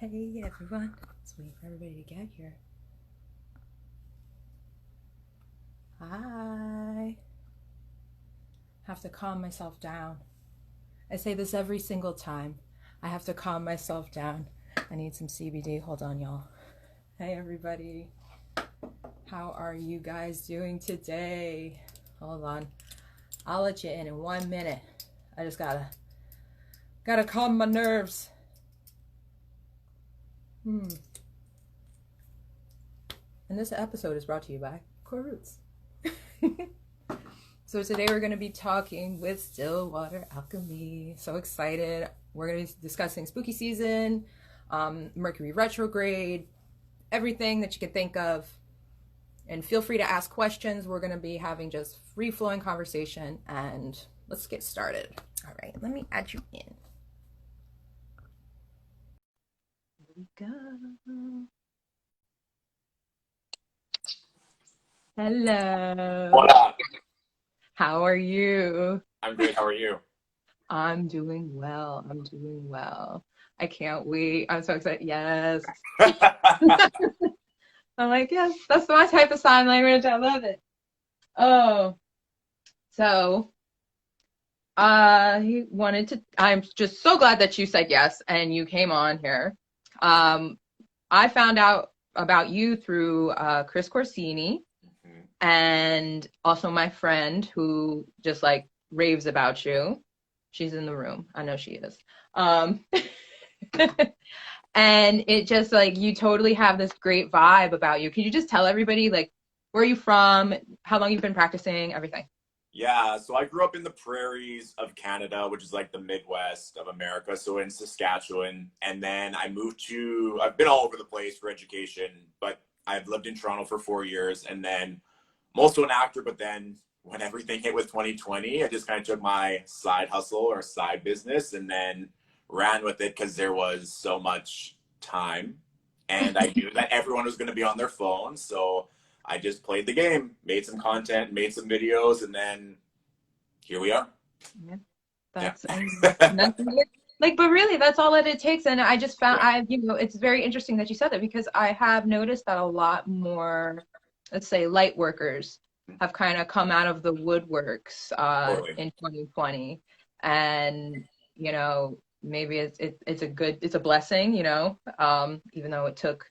Hey everyone, let's wait for everybody to get here. Hi. Have to calm myself down. I say this every single time. I have to calm myself down. I need some CBD. Hold on, y'all. Hey everybody. How are you guys doing today? Hold on. I'll let you in 1 minute. I just gotta calm my nerves. And this episode is brought to you by Core Roots. So today we're going to be talking with Still Water Alchemy. So excited. We're going to be discussing spooky season, Mercury Retrograde, everything that you can think of. And feel free to ask questions. We're going to be having just free-flowing conversation, and let's get started. All right, let me add you in. Here we go. Hello. What up? How are you? I'm good. How are you? I'm doing well. I can't wait. I'm so excited. Yes. I'm like, yes, that's my type of sign language. I love it. Oh, so he wanted to, I'm just so glad that you said yes and you came on here. I found out about you through Chris Corsini. And also my friend who just like raves about you. She's in the room. I know she is. And it just like, you totally have this great vibe about you. Can you just tell everybody like, where are you from? How long you've been practicing? Everything. Yeah, so I grew up in the prairies of Canada, which is like the Midwest of America. So in Saskatchewan. And then I've been all over the place for education, but I've lived in Toronto for 4 years. And then I'm also an actor, but then when everything hit with 2020, I just kind of took my side hustle or side business and then ran with it because there was so much time. And I knew that everyone was going to be on their phone. So I just played the game, made some content, made some videos, and then here we are. Yeah, Yeah. that's like, but really, that's all that it takes. And I just found, Yeah. it's very interesting that you said that because I have noticed that a lot more, let's say, light workers have kind of come out of the woodworks Totally. in 2020, and maybe it's a blessing, even though it took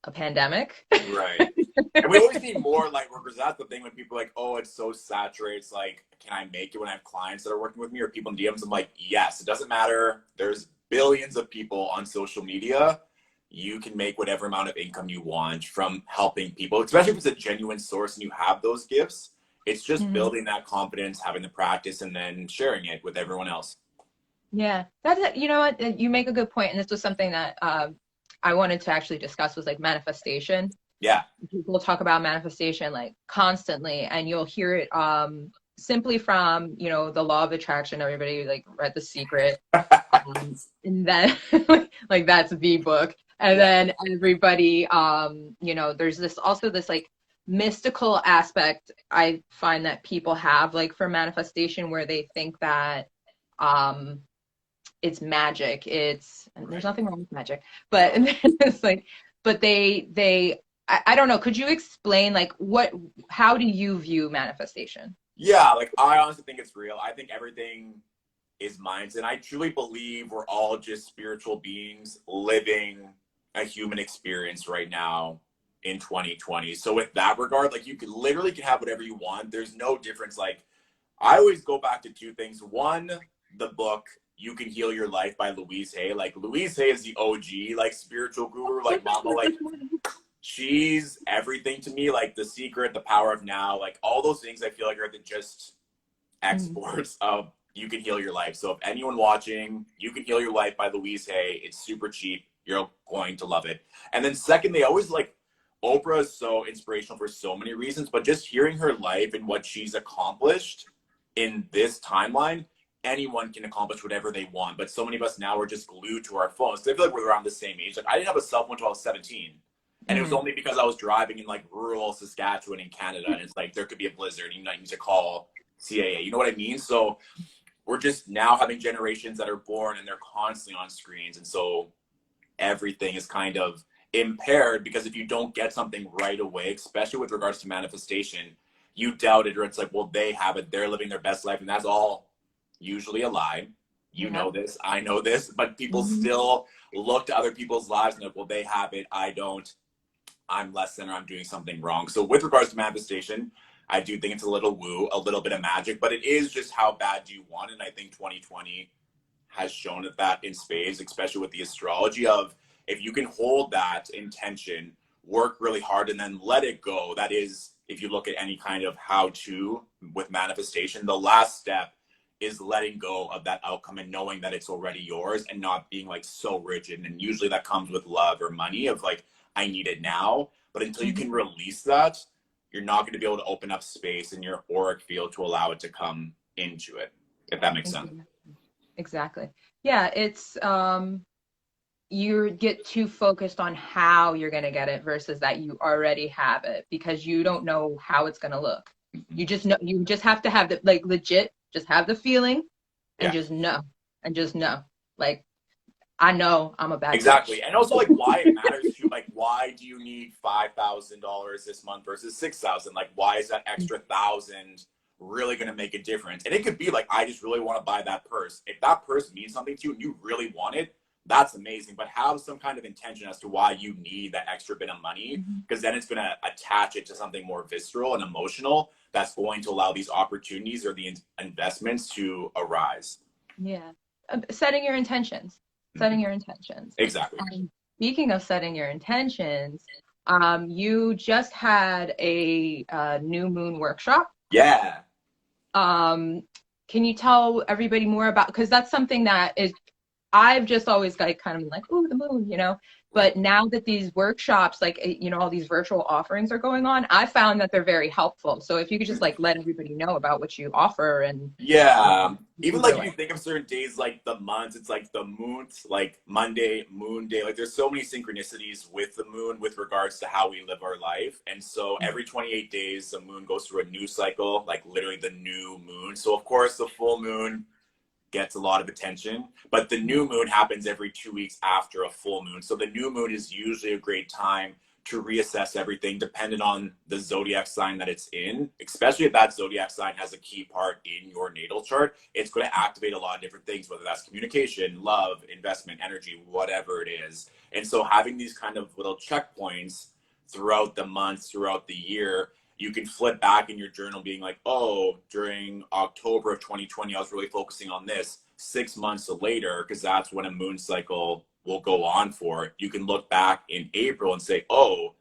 a pandemic. Right. And we always need more light workers. That's the thing when people are like, oh, it's so saturated. It's like, can I make it when I have clients that are working with me or people in DMs? I'm like, yes, it doesn't matter. There's billions of people on social media. You can make whatever amount of income you want from helping people, especially if it's a genuine source and you have those gifts. It's just building that confidence, having the practice, and then sharing it with everyone else. Yeah, that's it. You know what? You make a good point, and this was something that I wanted to actually discuss was like manifestation. Yeah. People talk about manifestation like constantly, and you'll hear it simply from the law of attraction. Everybody like read The Secret, and then like that's the book, and then everybody there's this like mystical aspect I find that people have like for manifestation where they think that it's magic. There's nothing wrong with magic, but it's like, but I don't know. Could you explain like how do you view manifestation? Yeah, like I honestly think it's real. I think everything is minds, and I truly believe we're all just spiritual beings living a human experience right now in 2020. So with that regard, like you could literally can have whatever you want. There's no difference. Like I always go back to two things. One, the book You Can Heal Your Life by Louise Hay. Like Louise Hay is the OG, like spiritual guru, like mama, like she's everything to me. Like The Secret, The Power of Now, like all those things I feel like are the just exports of You Can Heal Your Life. So if anyone watching, You Can Heal Your Life by Louise Hay, it's super cheap. You're going to love it. And then second, they always like Oprah is so inspirational for so many reasons, but just hearing her life and what she's accomplished in this timeline, anyone can accomplish whatever they want. But so many of us now are just glued to our phones. I feel like we're around the same age. Like I didn't have a cell phone until I was 17. And it was only because I was driving in like rural Saskatchewan in Canada. And it's like, there could be a blizzard and you might need to call CAA. You know what I mean? So we're just now having generations that are born and they're constantly on screens. And so everything is kind of impaired, because if you don't get something right away, especially with regards to manifestation, you doubt it, or it's like, well, they have it, they're living their best life, and that's all usually a lie. You Yeah. know this, I know this, but people Mm-hmm. still look to other people's lives and like, well, they have it, I don't, I'm less than, or I'm doing something wrong. So with regards to manifestation, I do think it's a little woo, a little bit of magic, but it is just how bad do you want it. And I think 2020 has shown that in spades, especially with the astrology of, if you can hold that intention, work really hard, and then let it go. That is, if you look at any kind of how to with manifestation, the last step is letting go of that outcome and knowing that it's already yours, and not being like so rigid. And usually that comes with love or money of like, I need it now. But until you Mm-hmm. can release that, you're not going to be able to open up space in your auric field to allow it to come into it, if that makes sense. Exactly. Yeah, it's you get too focused on how you're going to get it versus that you already have it, because you don't know how it's going to look. You just know, you just have to have the, like, legit, just have the feeling and Yeah. just know. Like, I know I'm a bad bitch. Exactly. And also like why it matters too. Like, why do you need $5,000 this month versus 6,000? Like, why is that extra 1,000 really going to make a difference? And it could be like, I just really want to buy that purse. If that purse means something to you and you really want it, that's amazing. But have some kind of intention as to why you need that extra bit of money, because then it's going to attach it to something more visceral and emotional that's going to allow these opportunities or the investments to arise. Yeah. Setting your intentions. Setting your intentions. Exactly. And speaking of setting your intentions, you just had a new moon workshop. Yeah. Can you tell everybody more about, because that's something that is, I've just always like kind of like, oh, the moon, you know. But now that these workshops, like, you know, all these virtual offerings are going on, I found that they're very helpful. So if you could just like let everybody know about what you offer and Yeah. what Even you're like if doing. you think of certain days, like the months, it's like the moon, like Monday, moon day. Like there's so many synchronicities with the moon with regards to how we live our life. And so every 28 days, the moon goes through a new cycle, like literally the new moon. So of course, the full moon gets a lot of attention, but the new moon happens every 2 weeks after a full moon. So the new moon is usually a great time to reassess everything dependent on the zodiac sign that it's in, especially if that zodiac sign has a key part in your natal chart. It's going to activate a lot of different things, whether that's communication, love, investment, energy, whatever it is. And so having these kind of little checkpoints throughout the months, throughout the year, you can flip back in your journal being like, oh, during October of 2020, I was really focusing on this. 6 months later, because that's when a moon cycle will go on for, you can look back in April and say, oh,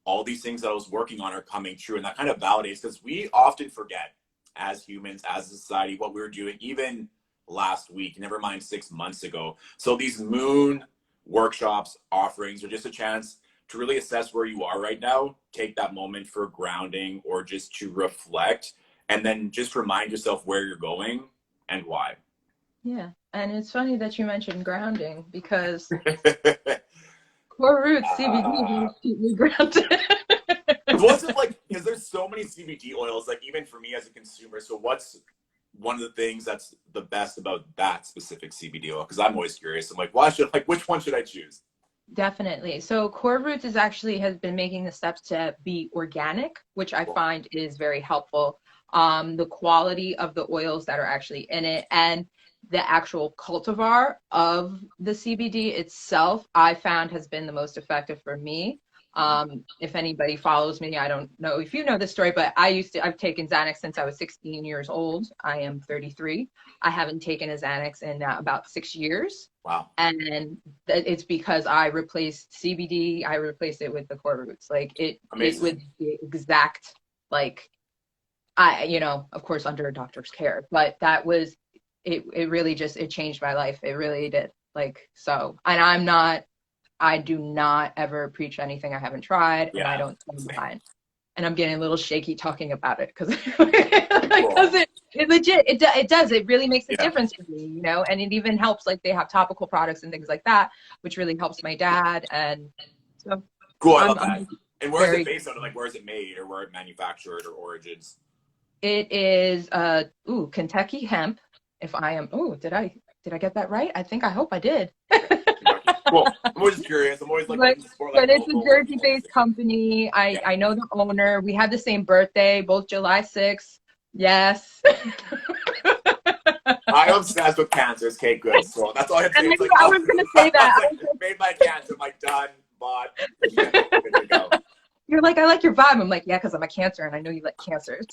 all these things that I was working on are coming true. And that kind of validates, because we often forget as humans, as a society, what we were doing even last week, never mind 6 months ago. So these moon workshops, offerings are just a chance to really assess where you are right now, take that moment for grounding or just to reflect, and then just remind yourself where you're going and why. Yeah. And it's funny that you mentioned grounding, because core roots CBD uh, will keep me grounded. what's it like? Because there's so many CBD oils, like even for me as a consumer. So what's one of the things that's the best about that specific CBD oil? Because I'm always curious. I'm like, which one should I choose? Definitely. So Core Roots is actually has been making the steps to be organic, which I Cool. find is very helpful. The quality of the oils that are actually in it and the actual cultivar of the CBD itself, I found has been the most effective for me. If anybody follows me, I don't know if you know this story, but I've taken Xanax since I was 16 years old. I am 33. I haven't taken a Xanax in about 6 years. Wow. And it's because I replaced CBD, I replaced it with the core roots. Like it was Amazing. the exact, like, I, you know, of course under a doctor's care, but that was it really just, it changed my life. It really did. Like, so, and I do not ever preach anything I haven't tried, and I Yeah. don't stand behind. And I'm getting a little shaky talking about it because because Cool. it legit, it does, it really makes a Yeah. difference for me, you know. And it even helps, like they have topical products and things like that, which really helps my dad. And so Cool. I love that. I'm And where is it very, based out of? Like, where is it made, or where it manufactured, or origins? it is Kentucky hemp. If I am, did I get that right? I hope I did. Well, I'm always just curious. I'm always like But looking to support like but it's a local like Jersey-based holistic. company. Yeah. I know the owner. We had the same birthday, both July 6th. Yes. I'm obsessed with cancers. Okay, good. So that's all I have to And say. It's like, I oh, was gonna say I that. was like, made my cancer. I'm like, done, bought, good to go. You're like, I like your vibe. I'm like, yeah, because I'm a Cancer and I know you like cancers.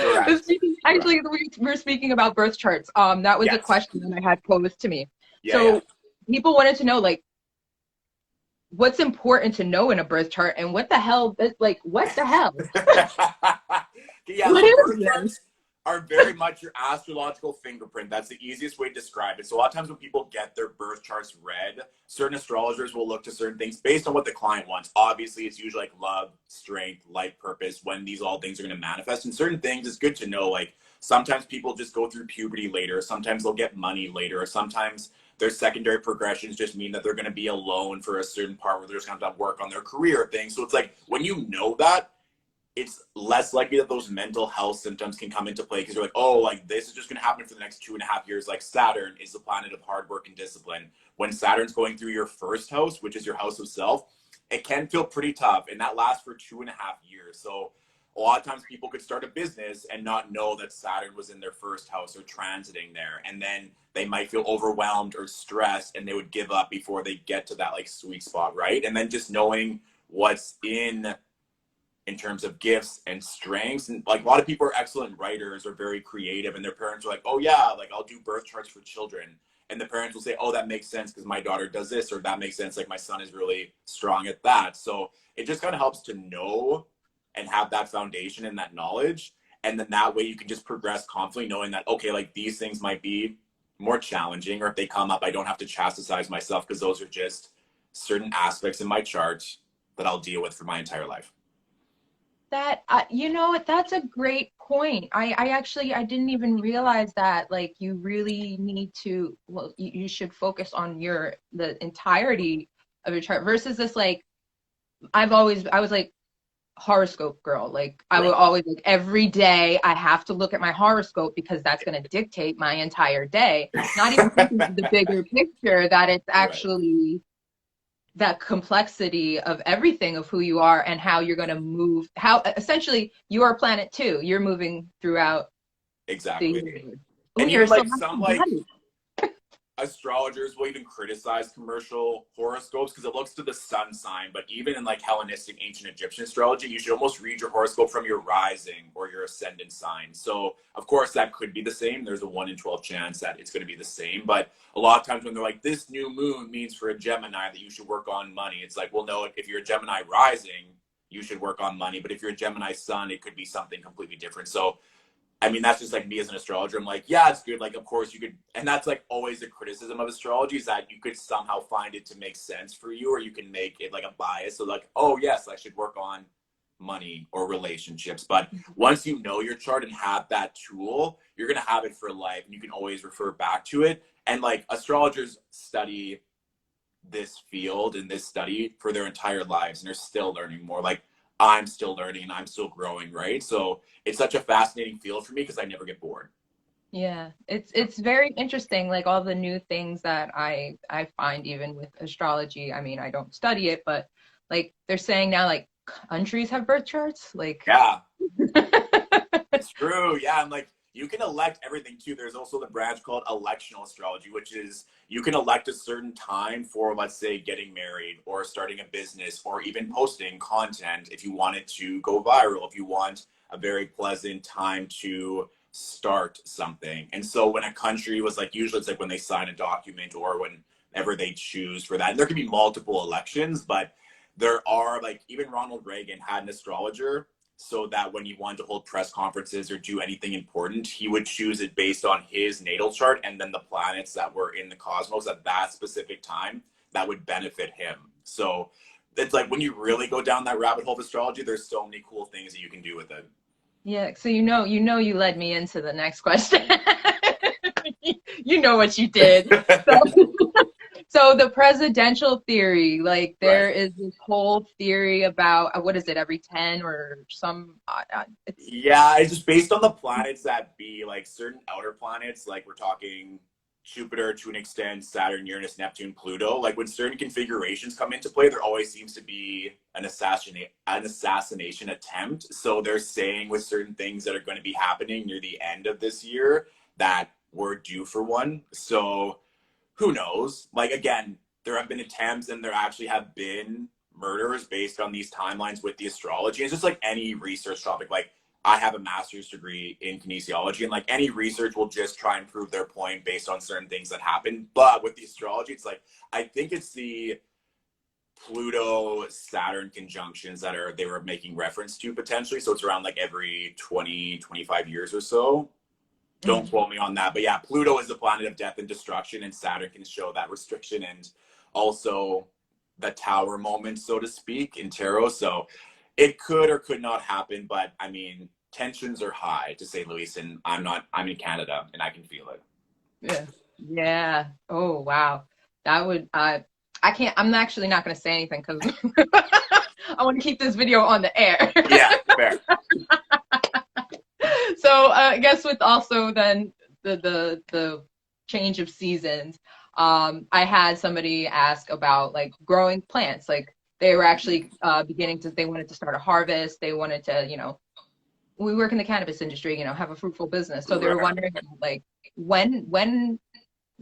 Correct. Actually, we're speaking about birth charts. That was a Yes. question that I had posed to me. Yeah. So people wanted to know, like, what's important to know in a birth chart and what the hell, like, what the hell? Yeah, What so is birth this? charts are very much your astrological fingerprint. That's the easiest way to describe it. So a lot of times when people get their birth charts read, certain astrologers will look to certain things based on what the client wants. Obviously, it's usually like love, strength, life purpose, when these all things are going to manifest. And certain things, it's good to know, like sometimes people just go through puberty later, sometimes they'll get money later, or sometimes their secondary progressions just mean that they're going to be alone for a certain part where they're just going to have to work on their career thing. So it's like when you know that, it's less likely that those mental health symptoms can come into play because you're like, oh, like this is just going to happen for the next 2.5 years. Like Saturn is the planet of hard work and discipline. When Saturn's going through your first house, which is your house of self, it can feel pretty tough. And that lasts for 2.5 years. So a lot of times people could start a business and not know that Saturn was in their first house or transiting there. And then they might feel overwhelmed or stressed and they would give up before they get to that like sweet spot, right? And then just knowing what's in terms of gifts and strengths. And like a lot of people are excellent writers or very creative and their parents are like, oh yeah, like I'll do birth charts for children. And the parents will say, oh, that makes sense because my daughter does this, or that makes sense, like my son is really strong at that. So it just kind of helps to know and have that foundation and that knowledge. And then that way you can just progress confidently knowing that, okay, like these things might be more challenging, or if they come up, I don't have to chastise myself because those are just certain aspects in my chart that I'll deal with for my entire life. That you know, that's a great point. I actually I didn't even realize that like you really need to, well, you should focus on the entirety of your chart versus this like I was like horoscope girl. Like I would Right. always like every day I have to look at my horoscope because that's going to dictate my entire day. Not even thinking of the bigger picture that it's Right. actually that complexity of everything of who you are and how you're going to move, how essentially you are planet too, you're moving throughout the Exactly. universe. Oh, And you're even so like some like astrologers will even criticize commercial horoscopes because it looks to the sun sign. But even in like Hellenistic ancient Egyptian astrology, you should almost read your horoscope from your rising or your ascendant sign. So of course that could be the same. There's a 1 in 12 chance that it's going to be the same. But a lot of times when they're like, this new moon means for a Gemini that you should work on money, it's like, well, no, if you're a Gemini rising, you should work on money. But if you're a Gemini sun, it could be something completely different. So I mean, that's just like me as an astrologer. I'm like, yeah, it's good. Like, of course you could, and that's like always a criticism of astrology is that you could somehow find it to make sense for you, or you can make it like a bias. So like, oh yes, I should work on money or relationships. But once you know your chart and have that tool, you're gonna have it for life, and you can always refer back to it. And like astrologers study this field and this study for their entire lives, and they're still learning more. Like I'm still learning and I'm still growing, right? So it's such a fascinating field for me because I never get bored. yeah, it's very interesting, like all the new things that I find even with astrology. I mean, I don't study it, but like they're saying now like countries have birth charts, like Yeah, it's true. Yeah, and like you can elect everything too. There's also the branch called electional astrology, which is you can elect a certain time for, let's say, getting married or starting a business or even posting content if you want it to go viral, if you want a very pleasant time to start something. And so when a country was like, usually it's like when they sign a document or whenever they choose for that. And there can be multiple elections, but there are like even Ronald Reagan had an astrologer so that when he wanted to hold press conferences or do anything important, he would choose it based on his natal chart and then the planets that were in the cosmos at that specific time that would benefit him. So it's like when you really go down that rabbit hole of astrology, there's so many cool things that you can do with it. yeah. So you led me into the next question. You know what you did. So so the presidential theory, like Right. there is this whole theory about what is it, every 10 or some it's Yeah, it's just based on the planets that be like certain outer planets, like we're talking Jupiter to an extent, Saturn, Uranus, Neptune, Pluto, like when certain configurations come into play, there always seems to be an assassination attempt. So they're saying with certain things that are going to be happening near the end of this year that we're due for one. So who knows? Like, again, there have been attempts and there actually have been murders based on these timelines with the astrology. It's just like any research topic. Like, I have a master's degree in kinesiology, and like any research will just try and prove their point based on certain things that happen. But with the astrology, it's like, I think it's the Pluto Saturn conjunctions that they were making reference to potentially. So it's around like every 20, 25 years or so. Don't quote me on that. But yeah, Pluto is the planet of death and destruction, and Saturn can show that restriction and also the tower moment, so to speak, in tarot. So it could or could not happen, but I mean, tensions are high, to say the least, and I'm in Canada and I can feel it. Yeah. Yeah. Oh, wow. That would, I'm actually not going to say anything because I want to keep this video on the air. Yeah, fair. So I guess with also then the change of seasons, I had somebody ask about like growing plants. Like they were actually they wanted to start a harvest. They wanted to, we work in the cannabis industry, have a fruitful business. So they were wondering like when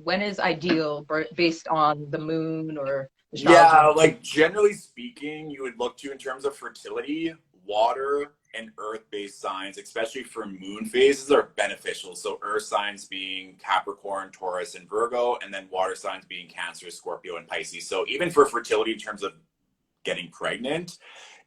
is ideal based on the moon or astrology? Yeah, like generally speaking, you would look to in terms of fertility, water and earth-based signs, especially for moon phases, are beneficial. So earth signs being Capricorn, Taurus, and Virgo, and then water signs being Cancer, Scorpio, and Pisces. So even for fertility in terms of getting pregnant,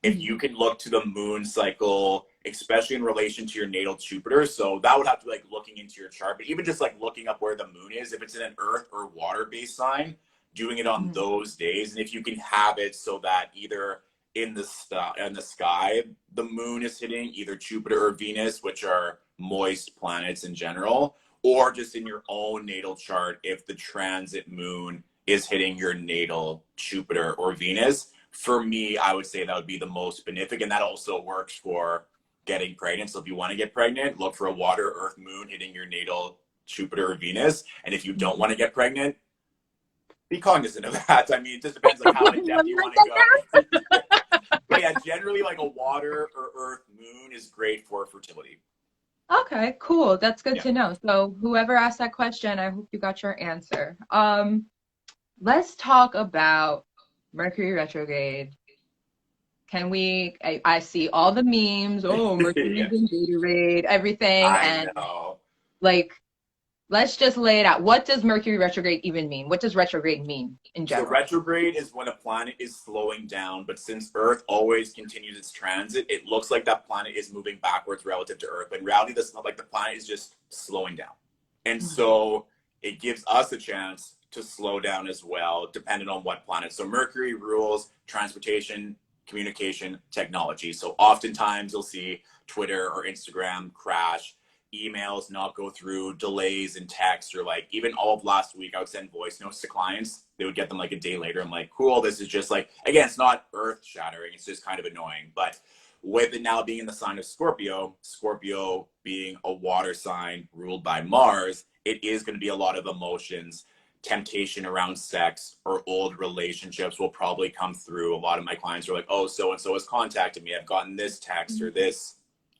if you can look to the moon cycle, especially in relation to your natal Jupiter, so that would have to be like looking into your chart, but even just like looking up where the moon is, if it's in an earth or water-based sign, doing it on those days. And if you can have it so that either in the sky, the moon is hitting either Jupiter or Venus, which are moist planets in general, or just in your own natal chart, if the transit moon is hitting your natal Jupiter or Venus. For me, I would say that would be the most benefic, and that also works for getting pregnant. So if you want to get pregnant, look for a water, earth, moon hitting your natal Jupiter or Venus. And if you don't want to get pregnant, be cognizant of that. I mean, it just depends like how in depth you want to go. But yeah, generally like a water or earth moon is great for fertility. Okay, cool. That's good to know. So whoever asked that question, I hope you got your answer. Let's talk about Mercury retrograde. Can we, I see all the memes, Mercury's in Gatorade, everything. I know. Like, let's just lay it out. What does Mercury retrograde even mean? What does retrograde mean in general? So retrograde is when a planet is slowing down, but since Earth always continues its transit, it looks like that planet is moving backwards relative to Earth. But in reality, that's not, like the planet is just slowing down. And so it gives us a chance to slow down as well, depending on what planet. So Mercury rules transportation, communication, technology. So oftentimes you'll see Twitter or Instagram crash, emails not go through, delays in text, or like even all of last week I would send voice notes to clients. They would get them like a day later. I'm like, cool, this is just like, again, it's not earth shattering, it's just kind of annoying. But with it now being in the sign of Scorpio, Scorpio being a water sign ruled by Mars, it is going to be a lot of emotions. Temptation around sex or old relationships will probably come through. A lot of my clients are like, oh, so-and-so has contacted me. I've gotten this text or this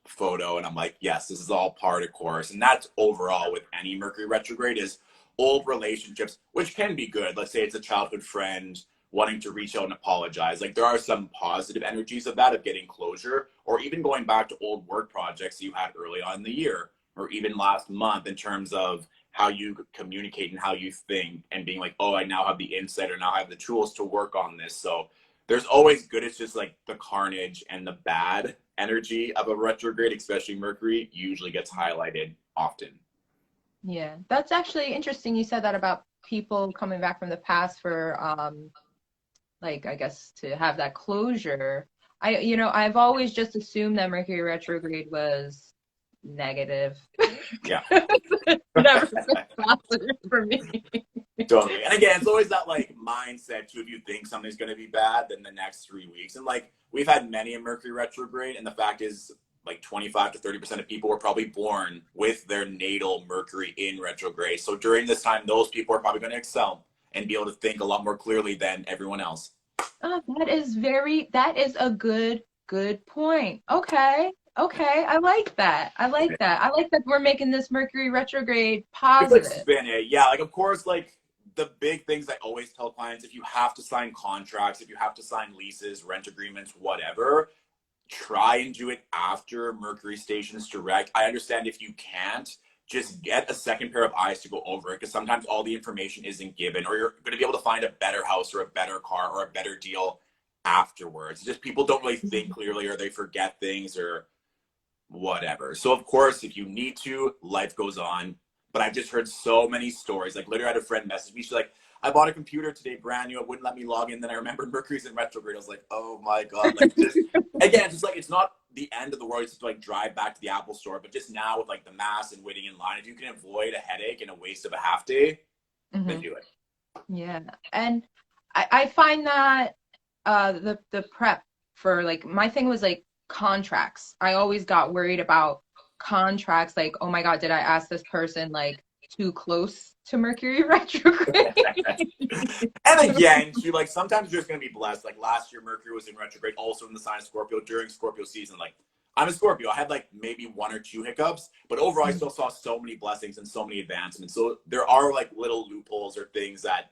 photo. And I'm like, yes, this is all part of course. And that's overall with any Mercury retrograde is old relationships, which can be good. Let's say it's a childhood friend wanting to reach out and apologize. Like there are some positive energies of that, of getting closure, or even going back to old work projects you had early on in the year, or even last month in terms of how you communicate and how you think, and being like, oh, I now have the insight or now I have the tools to work on this. So there's always good. It's just like the carnage and the bad energy of a retrograde, especially Mercury, usually gets highlighted often. Yeah, that's actually interesting. You said that about people coming back from the past for, like, I guess to have that closure. I've always just assumed that Mercury retrograde was negative. Yeah. Never positive for me. Totally. And again, it's always that like mindset too. If you think something's going to be bad, then the next 3 weeks, and like we've had many a Mercury retrograde, and the fact is like 25 to 30% of people were probably born with their natal Mercury in retrograde. So during this time, those people are probably going to excel and be able to think a lot more clearly than everyone else. Oh, that is a good point. Okay. Okay. I like that. I like that. I like that we're making this Mercury retrograde It's like positive. spin it. Yeah, like of course, like the big things I always tell clients, if you have to sign contracts, if you have to sign leases, rent agreements, whatever, try and do it after Mercury stations direct. I understand if you can't, just get a second pair of eyes to go over it, because sometimes all the information isn't given, or you're going to be able to find a better house or a better car or a better deal afterwards. Just people don't really think clearly, or they forget things or whatever. So of course, if you need to, life goes on. But I've just heard so many stories. Like literally, I had a friend message me. She's like, "I bought a computer today, brand new. It wouldn't let me log in. Then I remembered Mercury's in retrograde." I was like, "Oh my god!" Like, just again, just like it's not the end of the world. You just have to like drive back to the Apple store. But just now with like the mass and waiting in line, if you can avoid a headache and a waste of a half day, then do it. Yeah. And I find that the prep for like my thing was like contracts. I always got worried about contracts, like, oh my God, did I ask this person like too close to Mercury retrograde? And again, too, like sometimes you're just gonna be blessed. Like last year, Mercury was in retrograde, also in the sign of Scorpio during Scorpio season. Like I'm a Scorpio, I had like maybe one or two hiccups, but overall, I still saw so many blessings and so many advancements. So there are like little loopholes or things that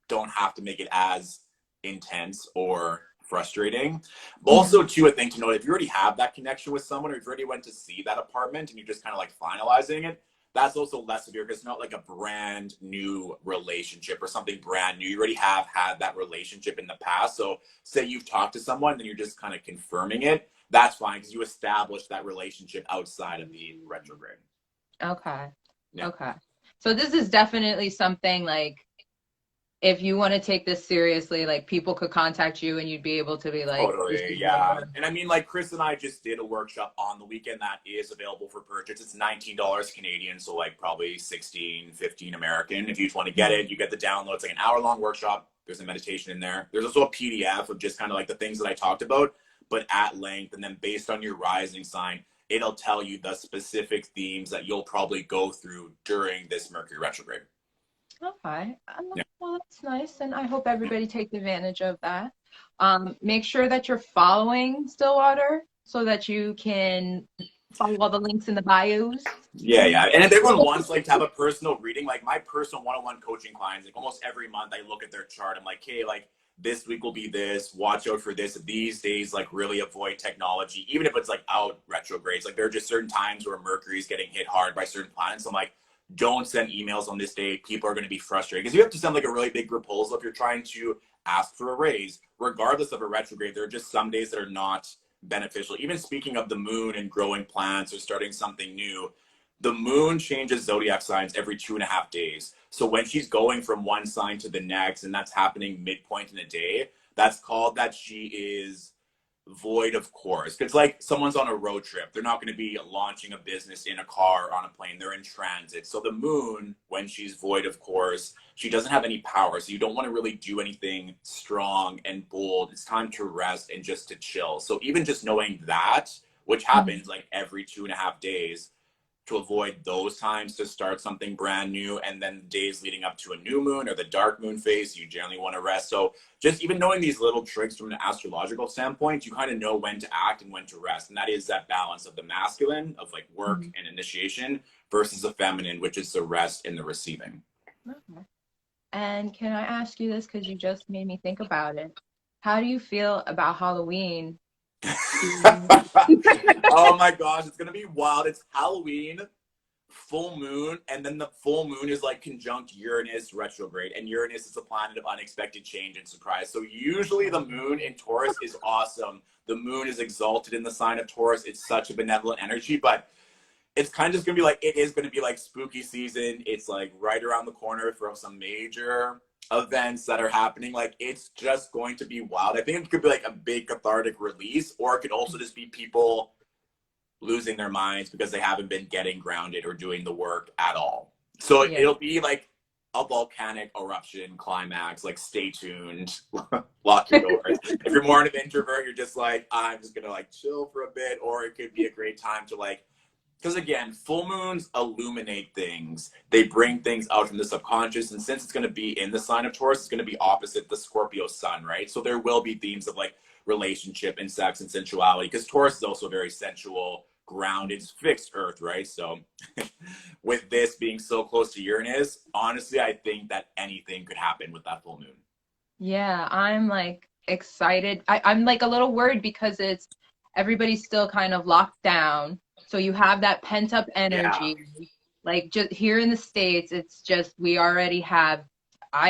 don't have to make it as intense or frustrating. But also, too, a thing to note: if you already have that connection with someone, or if you already went to see that apartment and you're just kind of like finalizing it, that's also less severe, because it's not like a brand new relationship or something brand new. You already have had that relationship in the past. So say you've talked to someone, then you're just kind of confirming it. That's fine, because you established that relationship outside of the retrograde. Okay. Yeah. Okay. So this is definitely something like if you want to take this seriously, like people could contact you and you'd be able to be like, this Totally, is yeah. And I mean, like Chris and I just did a workshop on the weekend that is available for purchase. It's $19 Canadian, so like probably 16, 15 American. If you just want to get it, you get the download. It's like an hour-long workshop. There's a meditation in there. There's also a PDF of just kind of like the things that I talked about, but at length. And then based on your rising sign, it'll tell you the specific themes that you'll probably go through during this Mercury retrograde. Okay. Yeah. Well, that's nice, and I hope everybody takes advantage of that. Make sure that you're following Stillwater so that you can follow all the links in the bios. Yeah, yeah. And if everyone wants like to have a personal reading, like my personal one-on-one coaching clients, like almost every month I look at their chart. I'm like, hey, like this week will be this, watch out for this. These days, like really avoid technology, even if it's like out retrogrades. Like there are just certain times where Mercury is getting hit hard by certain planets. I'm like, don't send emails on this day. People are going to be frustrated, because you have to send like a really big proposal if you're trying to ask for a raise, regardless of a retrograde. There are just some days that are not beneficial. Even speaking of the moon and growing plants or starting something new, the moon changes zodiac signs every 2.5 days. So when she's going from one sign to the next, and that's happening midpoint in a day, that's called that she is void of course. It's like someone's on a road trip. They're not going to be launching a business in a car or on a plane. They're in transit. So the moon, when she's void of course, she doesn't have any power. So you don't want to really do anything strong and bold. It's time to rest and just to chill. So even just knowing that, which happens like every 2.5 days, to avoid those times to start something brand new. And then days leading up to a new moon or the dark moon phase, you generally want to rest. So just even knowing these little tricks from an astrological standpoint, you kind of know when to act and when to rest. And that is that balance of the masculine, of like work and initiation, versus the feminine, which is the rest and the receiving. Okay. And can I ask you this, because you just made me think about it? How do you feel about Halloween? Oh my gosh, it's gonna be wild. It's Halloween, full moon, and then the full moon is like conjunct Uranus retrograde, and Uranus is a planet of unexpected change and surprise. So usually the moon in Taurus is awesome. The moon is exalted in the sign of Taurus. It's such a benevolent energy, but it's kind of just gonna be like, it is gonna be like spooky season. It's like right around the corner for some major events that are happening. Like it's just going to be wild. I think it could be like a big cathartic release, or it could also just be people losing their minds because they haven't been getting grounded or doing the work at all. So it'll be like a volcanic eruption climax. Like stay tuned. lock your doors. If you're more of an introvert, you're just like, I'm just gonna like chill for a bit, or it could be a great time to like, because again, full moons illuminate things. They bring things out from the subconscious, and since it's going to be in the sign of Taurus, it's going to be opposite the Scorpio sun, right? So there will be themes of like relationship and sex and sensuality, because Taurus is also very sensual, grounded, fixed Earth, right? So with this being so close to Uranus, honestly, I think that anything could happen with that full moon. Yeah, I'm like excited. I'm like a little worried because it's everybody's still kind of locked down. So you have that pent up Yeah, energy. Like just here in the States, it's just we already have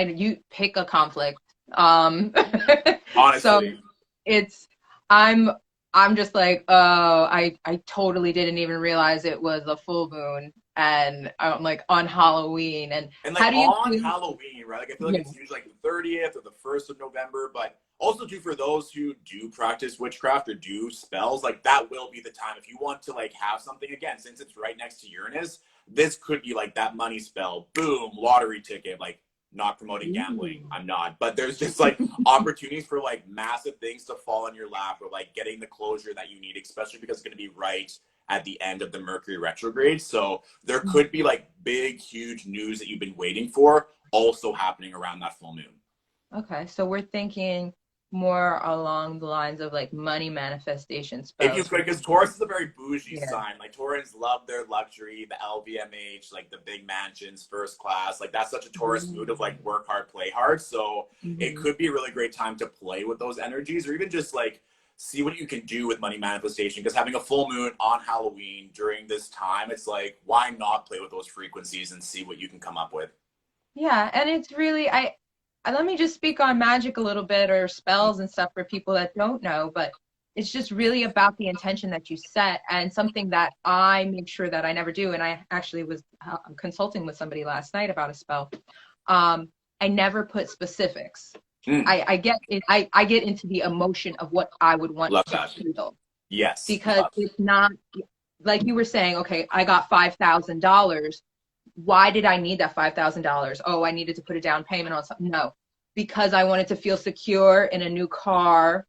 you pick a conflict. Um so honestly. it's I'm I'm just like, oh, I totally didn't even realize it was a full moon and I'm like on Halloween and And like how do you on feel? Halloween, right? Like I feel like Yeah. it's usually like the 30th or the 1st of November, but also too for those who do practice witchcraft or do spells, like that will be the time. If you want to like have something again, since it's right next to Uranus, this could be like that money spell, boom, lottery ticket, like not promoting gambling. Ooh. I'm not, but there's just like opportunities for like massive things to fall in your lap or like getting the closure that you need, especially because it's going to be right at the end of the Mercury retrograde. So there could be like big, huge news that you've been waiting for also happening around that full moon. Okay, so we're thinking more along the lines of like money manifestation If you spells. could, because Taurus is a very bougie Yeah. sign. Like Taurans love their luxury, the LVMH, like the big mansions, first class. Like that's such a Taurus mood of like work hard, play hard. So it Mm-hmm. could be a really great time to play with those energies, or even just like see what you can do with money manifestation. Because having a full moon on Halloween during this time, it's like why not play with those frequencies and see what you can come up with. Yeah, and it's really let me just speak on magic a little bit or spells and stuff for people that don't know, but it's just really about the intention that you set and something that I make sure that I never do. And I actually was consulting with somebody last night about a spell. I never put specifics. Mm, I get it, I get into the emotion of what I would want love to that. feel Yes, because love. it's not like you were saying, okay, I got $5,000. Why did I need that $5,000? Oh, I needed to put a down payment on something. No, because I wanted to feel secure in a new car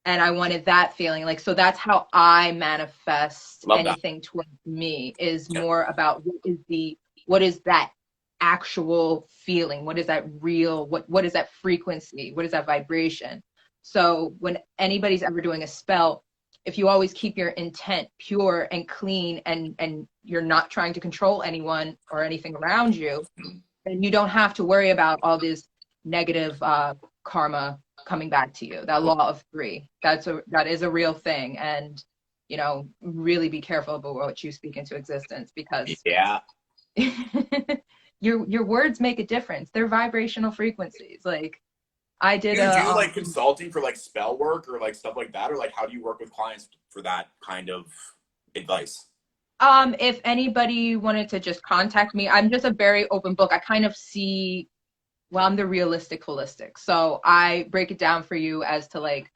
and I wanted that feeling. Like, so that's how I manifest Love that. anything towards me is Yep. more about what is that actual feeling? What is that real, what is that frequency? What is that vibration? So when anybody's ever doing a spell, if you always keep your intent pure and clean and you're not trying to control anyone or anything around you, then you don't have to worry about all this negative karma coming back to you. That law of three, that is a real thing. And really be careful about what you speak into existence because Yeah. your words make a difference. They're vibrational frequencies. Like I did Do you a do like consulting for like spell work or like stuff like that, or like how do you work with clients for that kind of advice? if anybody wanted to just contact me, I'm just a very open book. I kind of see, well, I'm the realistic holistic. So I break it down for you as to like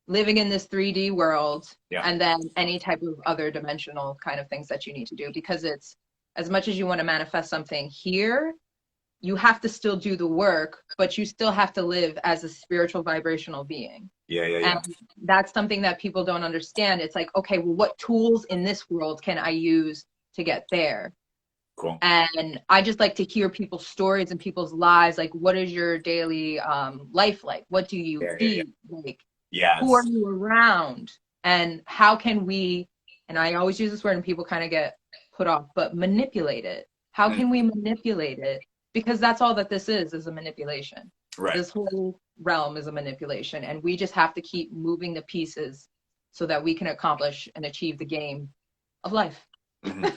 living in this 3D world Yeah. and then any type of other dimensional kind of things that you need to do because it's as much as you want to manifest something here, you have to still do the work, but you still have to live as a spiritual vibrational being. Yeah. Yeah. And Yeah. that's something that people don't understand. It's like, okay, well, what tools in this world can I use to get there? Cool. And I just like to hear people's stories and people's lives. Like, what is your daily life like? What do you Yeah. Yeah. Yeah. eat? Like, who are Yes. you around? And how can we, and I always use this word and people kind of get put off, but manipulate it. How Mm, can we manipulate it? Because that's all that this is a manipulation. right. This whole realm is a manipulation. And we just have to keep moving the pieces so that we can accomplish and achieve the game of life. Hmm. I'm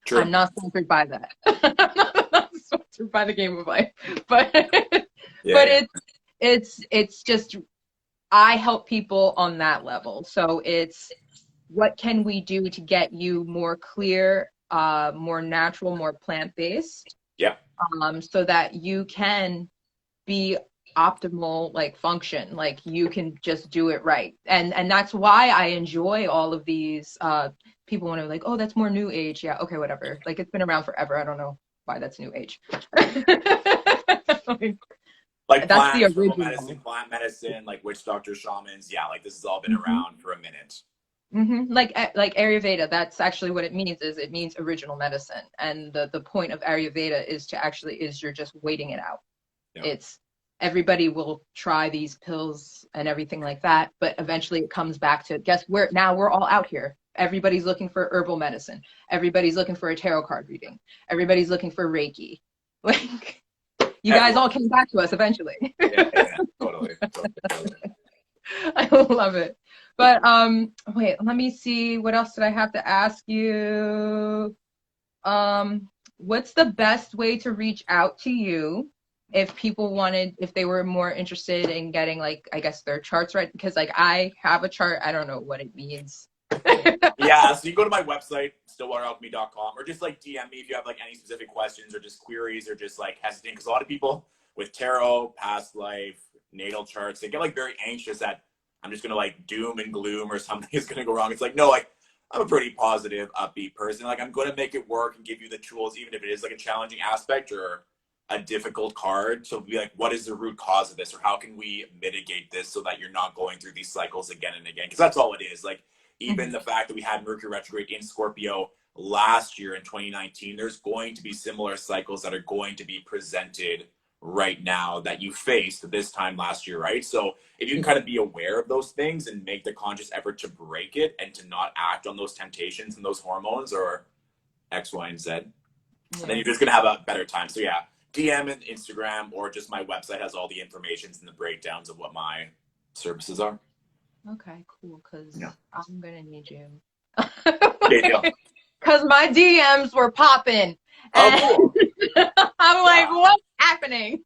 True. not sponsored by that. I'm not sponsored by the game of life, but Yeah. but Yeah. it's just I help people on that level. So it's what can we do to get you more clear, more natural, more plant-based, Yeah. so that you can be optimal like function like you can just do it right and that's why I enjoy all of these people when they're like, oh, that's more new age. Yeah, okay, whatever, like it's been around forever. I don't know why that's new age. Like, Like That's the plants, herbal medicine, original. plant medicine, like witch doctors, shamans. Yeah, like this has all been around for a minute. Like Ayurveda, that's actually what it means. Is it means original medicine, and the point of Ayurveda is to actually is you're just waiting it out. Yeah. It's everybody will try these pills and everything like that, but eventually it comes back to guess where now we're all out here. Everybody's looking for herbal medicine. Everybody's looking for a tarot card reading. Everybody's looking for Reiki. Like you guys all came back to us eventually. Yeah, totally. I love it. But wait, let me see. What else did I have to ask you? What's the best way to reach out to you if people wanted, if they were more interested in getting like, I guess their charts right? Because like I have a chart, I don't know what it means. Yeah, so you go to my website, stillwateralchemy.com, or just like DM me if you have like any specific questions or just queries or just like hesitant. Because a lot of people with tarot, past life, natal charts, they get like very anxious that I'm just gonna like doom and gloom or something is gonna go wrong. It's like, no, like I'm a pretty positive, upbeat person. Like I'm gonna make it work and give you the tools, even if it is like a challenging aspect or a difficult card. So be like, what is the root cause of this, or how can we mitigate this so that you're not going through these cycles again and again? Because that's all it is. Like even the fact that we had Mercury retrograde in Scorpio last year in 2019, there's going to be similar cycles that are going to be presented right now that you faced this time last year, right? So if you can kind of be aware of those things and make the conscious effort to break it and to not act on those temptations and those hormones or X, Y, and Z, then you're just going to have a better time. So yeah, DM and Instagram or just my website has all the informations and the breakdowns of what my services are. Okay, cool, because I'm going to need you. Big deal. Because my DMs were popping. Oh, cool. I'm like, what's happening?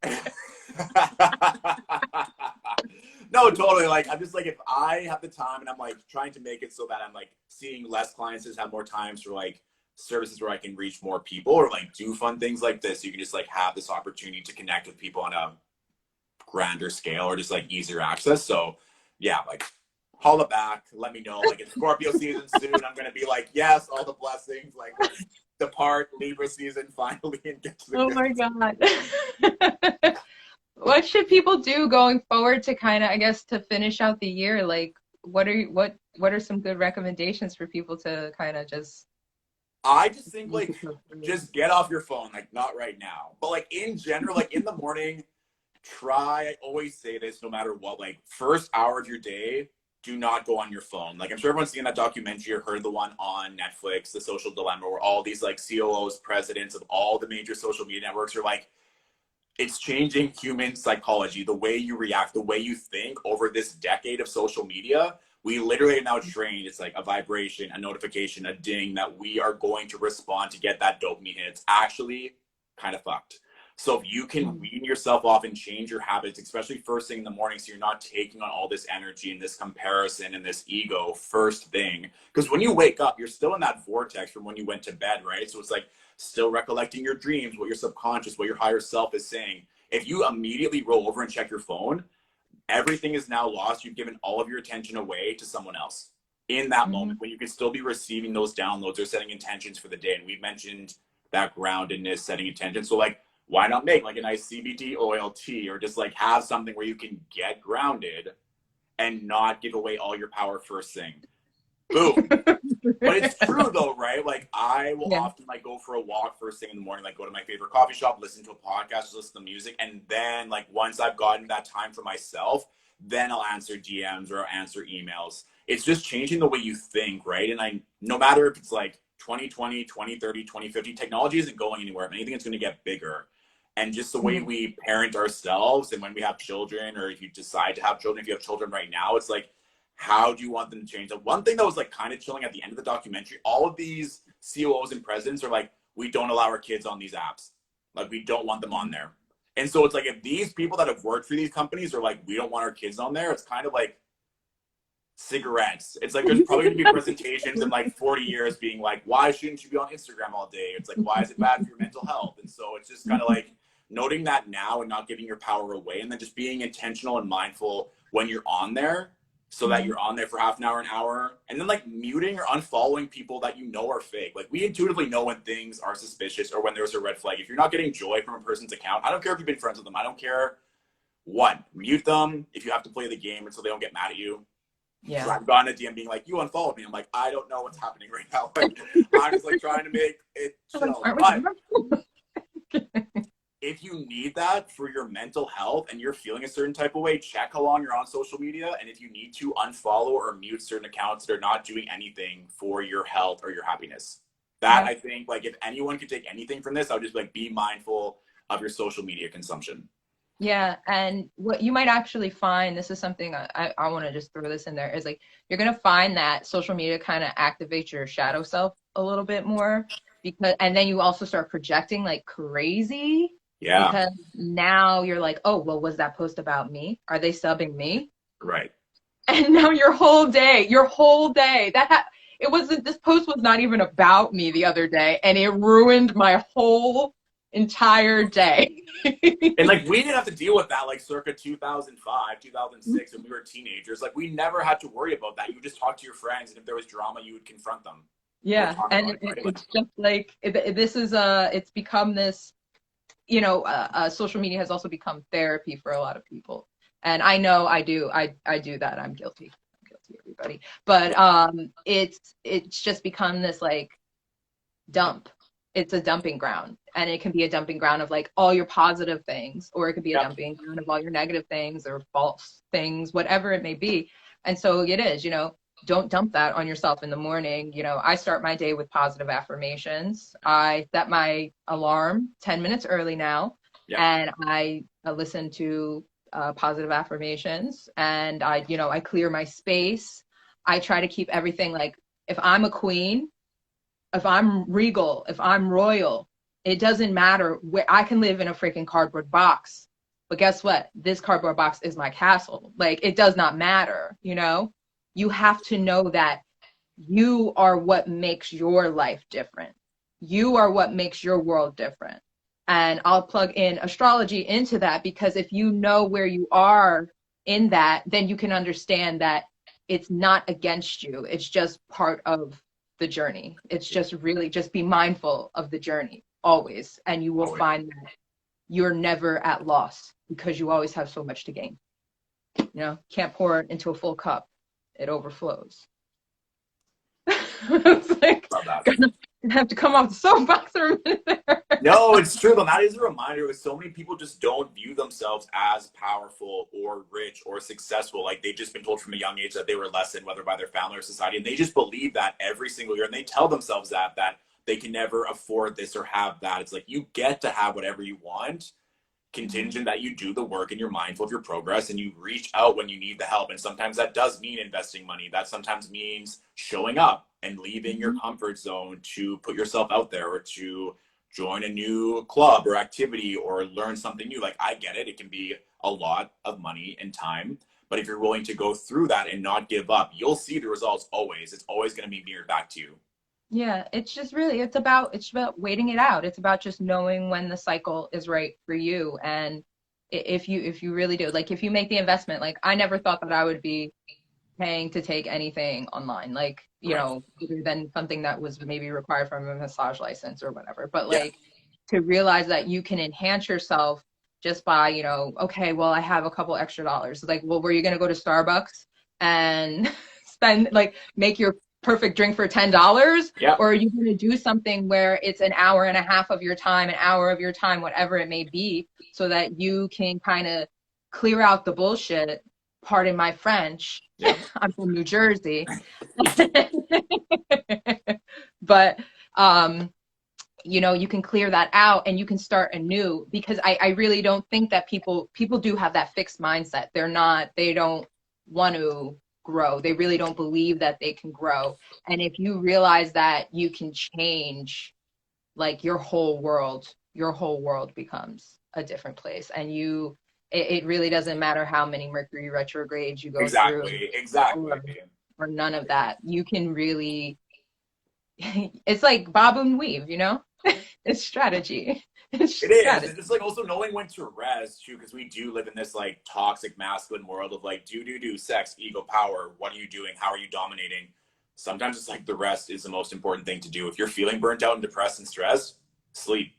No, totally. Like, I'm just like, if I have the time and I'm like trying to make it so that I'm like seeing less clients, just have more times for like services where I can reach more people or like do fun things like this. You can just like have this opportunity to connect with people on a grander scale or just like easier access. So yeah, like holla back, let me know. Like it's Scorpio season soon. I'm gonna be like, yes, all the blessings. Like let's depart Libra season finally and get to the Oh my God. What should people do going forward to kind of, I guess, to finish out the year? Like, what are some good recommendations for people to kind of just? I just think like just get off your phone, like not right now. But like in general, like in the morning, I always say this no matter what, like first hour of your day, do not go on your phone. Like I'm sure everyone's seen that documentary or heard the one on Netflix, The Social Dilemma, where all these like COOs, presidents of all the major social media networks are like, it's changing human psychology, the way you react, the way you think over this decade of social media. We literally are now trained. It's like a vibration, a notification, a ding that we are going to respond to get that dopamine hit. It's actually kind of fucked. So if you can wean yourself off and change your habits, especially first thing in the morning, so you're not taking on all this energy and this comparison and this ego first thing. Because when you wake up, you're still in that vortex from when you went to bed, right? So it's like still recollecting your dreams, what your subconscious, what your higher self is saying. If you immediately roll over and check your phone, everything is now lost. You've given all of your attention away to someone else in that moment when you can still be receiving those downloads or setting intentions for the day. And we've mentioned that groundedness, setting intention. So like, why not make like a nice CBD oil tea or just like have something where you can get grounded and not give away all your power first thing? Boom. But it's true though, right? Like I will often like go for a walk first thing in the morning, like go to my favorite coffee shop, listen to a podcast, listen to music. And then like once I've gotten that time for myself, then I'll answer DMs or I'll answer emails. It's just changing the way you think, right? And no matter if it's like 2020, 2030, 2050, technology isn't going anywhere. If anything, it's going to get bigger. And just the way we parent ourselves and when we have children, or if you decide to have children, if you have children right now, it's like, how do you want them to change? One thing that was like kind of chilling at the end of the documentary, all of these COOs and presidents are like, we don't allow our kids on these apps. Like we don't want them on there. And so it's like, if these people that have worked for these companies are like, we don't want our kids on there, it's kind of like cigarettes. It's like, there's probably gonna be presentations in like 40 years being like, why shouldn't you be on Instagram all day? It's like, why is it bad for your mental health? And so it's just kind of like noting that now and not giving your power away, and then just being intentional and mindful when you're on there, so that you're on there for half an hour, and then like muting or unfollowing people that you know are fake. Like we intuitively know when things are suspicious or when there's a red flag. If you're not getting joy from a person's account, I don't care if you've been friends with them. I don't care One, mute them if you have to play the game and so they don't get mad at you. Yeah. I've gotten a DM being like, you unfollowed me. I'm like, I don't know what's happening right now. Like, I'm just like trying to make it chill. But if you need that for your mental health and you're feeling a certain type of way, check how long you're on social media. And if you need to, unfollow or mute certain accounts that are not doing anything for your health or your happiness. That, I think, like, if anyone could take anything from this, I would just like be mindful of your social media consumption. Yeah, and what you might actually find, this is something I want to just throw this in there, is like you're going to find that social media kind of activates your shadow self a little bit more, because, and then you also start projecting like crazy. Yeah. Because now you're like, oh, well, was that post about me? Are they subbing me? Right. And now your whole day, it wasn't, this post was not even about me the other day, and it ruined my whole entire day. And like, we didn't have to deal with that like circa 2005, 2006 when we were teenagers. Like, we never had to worry about that. You would just talk to your friends, and if there was drama, you would confront them. Yeah, and it's just like, this is it's become this, social media has also become therapy for a lot of people. And I know I do that. I'm guilty, everybody. But it's just become this like dump. It's a dumping ground, and it can be a dumping ground of like all your positive things, or it could be a dumping ground of all your negative things or false things, whatever it may be. And so it is, don't dump that on yourself in the morning. I start my day with positive affirmations. I set my alarm 10 minutes early now, and I listen to positive affirmations, and I clear my space. I try to keep everything like, if I'm a queen, if I'm regal, if I'm royal, it doesn't matter where I can live in a freaking cardboard box. But guess what? This cardboard box is my castle. Like, it does not matter, You have to know that you are what makes your life different. You are what makes your world different. And I'll plug in astrology into that, because if you know where you are in that, then you can understand that it's not against you. It's just part of the journey. It's just really just be mindful of the journey always, and you will find that you're never at loss, because you always have so much to gain. Can't pour it into a full cup, it overflows. It's like, gonna have to come off the soapbox for a minute there. No, it's true though. That is a reminder, because so many people just don't view themselves as powerful or rich or successful. Like, they've just been told from a young age that they were less than, whether by their family or society, and they just believe that every single year, and they tell themselves that they can never afford this or have that. It's like, you get to have whatever you want, contingent that you do the work and you're mindful of your progress and you reach out when you need the help. And sometimes that does mean investing money. That sometimes means showing up and leaving your comfort zone to put yourself out there, or to join a new club or activity, or learn something new. Like, I get it. It can be a lot of money and time, but if you're willing to go through that and not give up, you'll see the results always. It's always going to be mirrored back to you. Yeah, it's just really, it's about waiting it out. It's about just knowing when the cycle is right for you. And if you really do, like, if you make the investment, like, I never thought that I would be paying to take anything online, like, other than something that was maybe required from a massage license or whatever. But like, to realize that you can enhance yourself just by, okay, well, I have a couple extra dollars. Like, well, were you going to go to Starbucks and spend, like, make your perfect drink for $10? Or are you going to do something where it's an hour and a half of your time, an hour of your time, whatever it may be, so that you can kind of clear out the bullshit? Pardon my French. I'm from New Jersey. But you can clear that out and you can start anew, because I really don't think that people do have that fixed mindset. They don't want to grow. They really don't believe that they can grow. And if you realize that you can change, like, your whole world becomes a different place. And it really doesn't matter how many Mercury retrogrades you go through. Exactly. Or none of that. You can really, it's like bob and weave, It's strategy. It is. It's like also knowing when to rest too, because we do live in this like toxic masculine world of like do, sex, ego, power. What are you doing? How are you dominating? Sometimes it's like the rest is the most important thing to do. If you're feeling burnt out and depressed and stressed, sleep.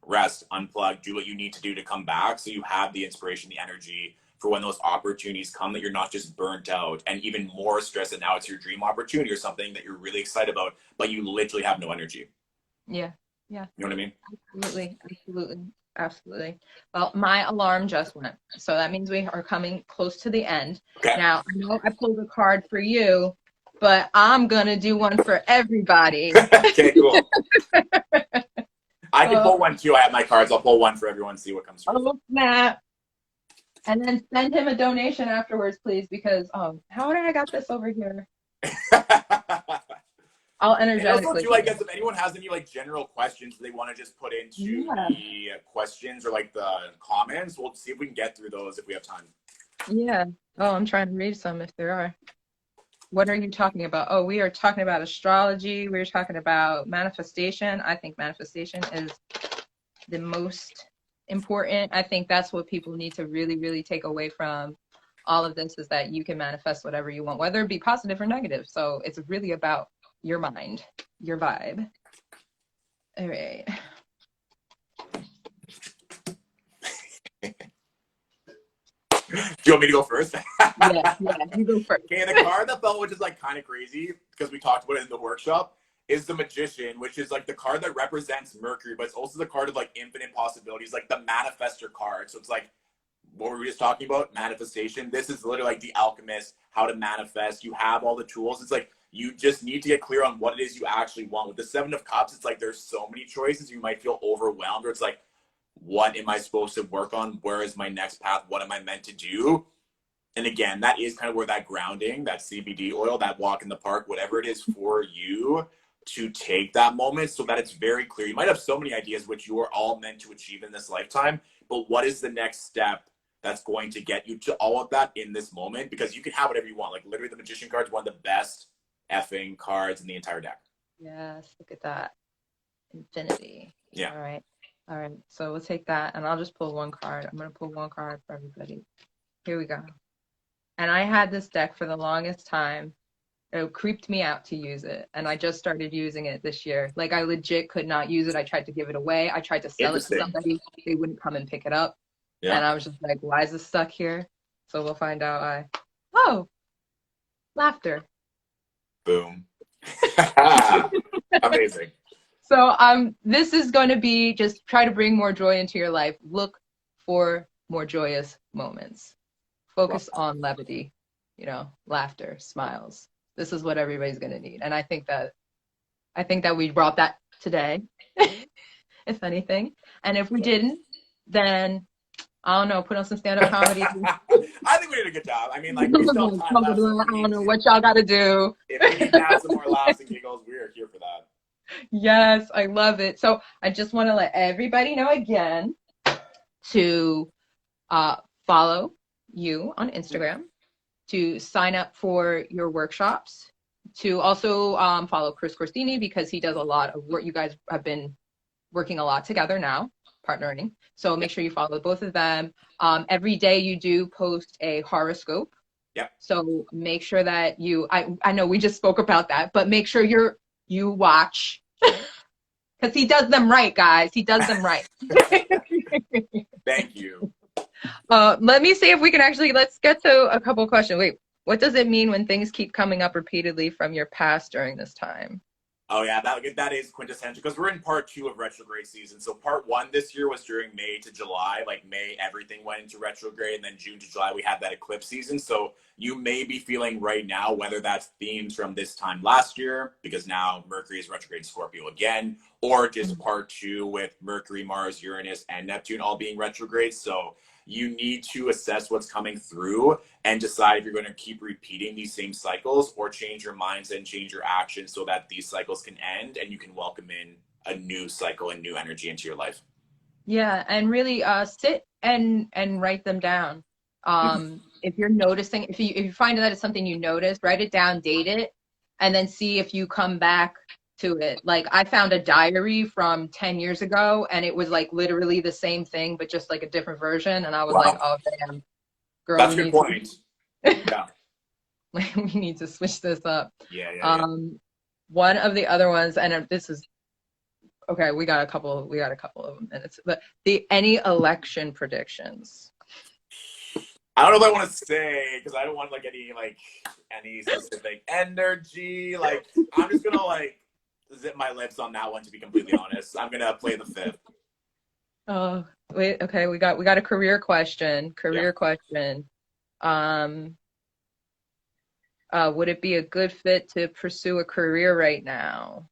rest, unplug, do what you need to do to come back, so you have the inspiration, the energy for when those opportunities come, that you're not just burnt out and even more stressed that now it's your dream opportunity or something that you're really excited about, but you literally have no energy. Yeah. Yeah. You know what I mean? Absolutely. Absolutely. Absolutely. Well, my alarm just went. So that means we are coming close to the end. Okay. Now, I know I pulled a card for you, but I'm going to do one for everybody. Okay, cool. I can So, pull one too. I have my cards. I'll pull one for everyone, see what comes through. oh, snap. And then send him a donation afterwards, please, because how did I got this over here? I'll And also energetically. too, I guess if anyone has any like general questions they want to just put into Yeah. the questions or like the comments, we'll see if we can get through those if we have time. Yeah. Oh, I'm trying to read some if there are. What are you talking about? Oh, we are talking about astrology. We're talking about manifestation. I think manifestation is the most important. I think that's what people need to really, really take away from all of this, is that you can manifest whatever you want, whether it be positive or negative. So it's really about your mind, your vibe. All right. Do you want me to go first? Yeah, you go first. Okay, the card that felt, which is like kind of crazy because we talked about it in the workshop, is the Magician, which is like the card that represents Mercury, but it's also the card of like infinite possibilities, like the manifestor card. So it's like what were we just talking about? Manifestation. This is literally like the alchemist, how to manifest. You have all the tools. It's like you just need to get clear on what it is you actually want. With the Seven of Cups, it's like there's so many choices. You might feel overwhelmed, or it's like, what am I supposed to work on? Where is my next path? What am I meant to do? And again, that is kind of where that grounding, that CBD oil, that walk in the park, whatever it is for you, to take that moment so that it's very clear. You might have so many ideas which you are all meant to achieve in this lifetime, but what is the next step that's going to get you to all of that in this moment? Because you can have whatever you want. Like literally the Magician card is one of the best effing cards in the entire deck. Yes, look at that. Infinity. Yeah. All right. All right. So we'll take that, and I'll just pull one card. I'm going to pull one card for everybody. Here we go. And I had this deck for the longest time. It creeped me out to use it. And I just started using it this year. Like, I legit could not use it. I tried to give it away. I tried to sell it to somebody. They wouldn't come and pick it up. Yeah. And I was just like, why is this stuck here? So we'll find out why. Oh, laughter. Boom. Amazing. So this is going to be just try to bring more joy into your life. Look for more joyous moments. Focus on levity, laughter, smiles. This is what everybody's going to need. And I think that we brought that today, if anything. And if we didn't, then I don't know, put on some stand-up comedy. I think we did a good job. I mean, like, we still have time left. I don't know what y'all got to do. If we need to have some more laughs and giggles, we are here for that. Yes, I love it. So I just want to let everybody know again to follow you on Instagram, to sign up for your workshops, to also follow Chris Corsini, because he does a lot of work. You guys have been working a lot together now, partnering. So make sure you follow both of them. Every day you do post a horoscope. Yeah. So make sure that I know we just spoke about that, but make sure you watch, because he does them right, guys. He does them right. Thank you. Let me see if we can let's get to a couple questions. Wait, what does it mean when things keep coming up repeatedly from your past during this time? Oh yeah, that is quintessential, because we're in part 2 of retrograde season. So part 1 this year was during May to July. Like May, everything went into retrograde, and then June to July we had that eclipse season. So you may be feeling right now, whether that's themes from this time last year, because now Mercury is retrograde Scorpio again, or just part 2 with Mercury, Mars, Uranus, and Neptune all being retrograde. So you need to assess what's coming through and decide if you're going to keep repeating these same cycles, or change your mindset and change your actions so that these cycles can end and you can welcome in a new cycle and new energy into your life. Yeah, and really sit and write them down. If you're noticing, if you find that it's something you notice, write it down, date it, and then see if you come back to it. Like, I found a diary from 10 years ago, and it was like literally the same thing, but just like a different version. And I was like, oh damn, girl, that's your point. Yeah. We need to switch this up. Yeah. One of the other ones, and this is Okay, we got a couple of minutes. But any election predictions? I don't know if I want to say because I don't want like any specific energy. Like I'm just gonna like zip my lips on that one. To be completely honest, I'm gonna play the fifth. Oh, wait, okay, we got a career question. Yeah. Um, would it be a good fit to pursue a career right now?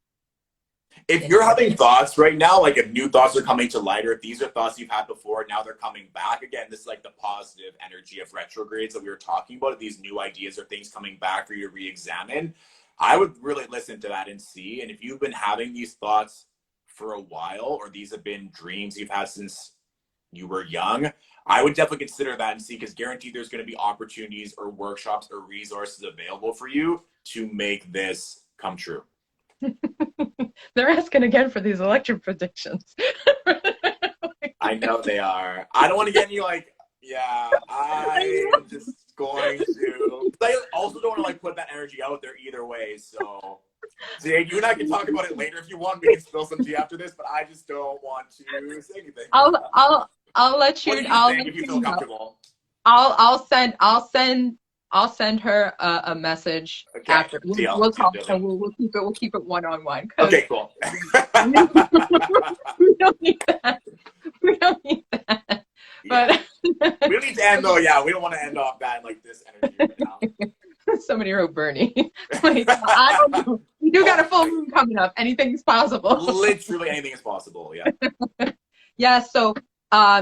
If you're having thoughts right now, like if new thoughts are coming to light, or if these are thoughts you've had before, now they're coming back again. This is like the positive energy of retrogrades that we were talking about. These new ideas or things coming back for you to re-examine. I would really listen to that and see. And if you've been having these thoughts for a while, or these have been dreams you've had since you were young, I would definitely consider that and see, because guaranteed there's going to be opportunities or workshops or resources available for you to make this come true. They're asking again for these election predictions. I know they are. I don't want to get any like, yeah, I'm just going to. I also don't want to like put that energy out there either way. So, Jade, you and I can talk about it later if you want. We can spill some tea after this, but I just don't want to say anything. I'll let you. What do you think if you feel comfortable? I'll send her a message after. We'll talk. And we'll keep it one-on-one. Okay, cool. We don't need that. We don't need that. Yeah. But we don't need to end though. Yeah, we don't want to end off that like this energy right now. Somebody wrote Bernie. Like, I don't know. We do got a full moon coming up. Anything's possible. Literally anything is possible. Yeah. Yeah. So,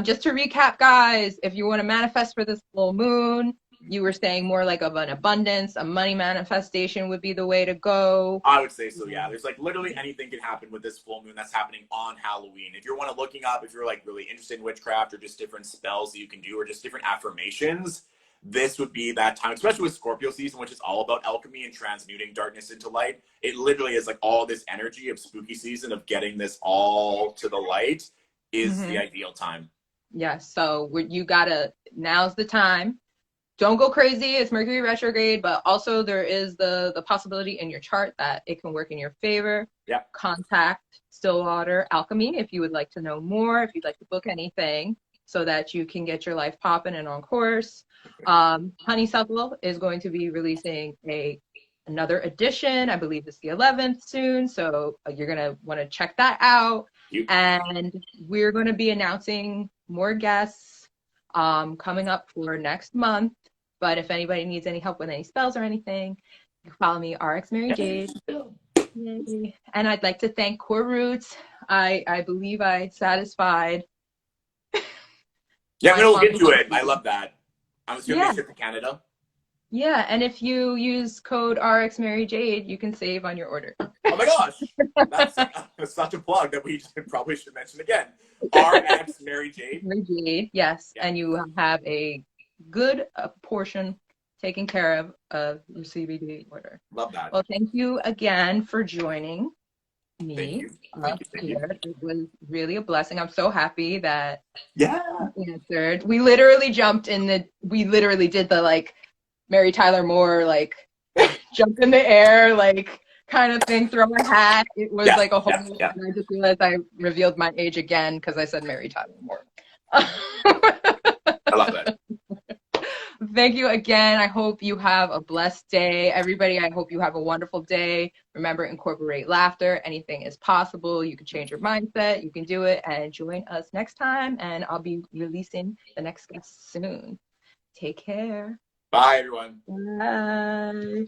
just to recap, guys, if you want to manifest for this full moon, you were saying more like of an abundance, a money manifestation would be the way to go. I would say so, yeah. There's like literally anything can happen with this full moon that's happening on Halloween. If you're looking up, if you're like really interested in witchcraft or just different spells that you can do or just different affirmations, this would be that time, especially with Scorpio season, which is all about alchemy and transmuting darkness into light. It literally is like all this energy of spooky season of getting this all to the light is the ideal time. Yeah, so now's the time. Don't go crazy. It's Mercury retrograde, but also there is the possibility in your chart that it can work in your favor. Yeah. Contact Still Water Alchemy if you would like to know more, if you'd like to book anything so that you can get your life popping and on course. Honeysuckle is going to be releasing another edition. I believe it's the 11th soon. So you're going to want to check that out. And we're going to be announcing more guests coming up for next month. But if anybody needs any help with any spells or anything, you can follow me, RX MaryJade. And I'd like to thank Core Roots. I believe I satisfied. Yeah, we'll get to it. I love that. I'm assuming it's to Canada. Yeah, and if you use code RX MaryJade, you can save on your order. Oh my gosh, that's such a plug that we probably should mention again. RX MaryJade. MaryJade, yes, and you have a good portion taken care of your CBD order. Love that. Well, thank you again for joining me. Thank you. It was really a blessing. I'm so happy that you answered. We literally did the like Mary Tyler Moore, like jump in the air, like kind of thing, throw a hat. It was like a whole and I just realized I revealed my age again because I said Mary Tyler Moore. I love that. Thank you again. I hope you have a blessed day. Everybody, I hope you have a wonderful day. Remember, incorporate laughter. Anything is possible. You can change your mindset. You can do it. And join us next time. And I'll be releasing the next guest soon. Take care. Bye, everyone. Bye.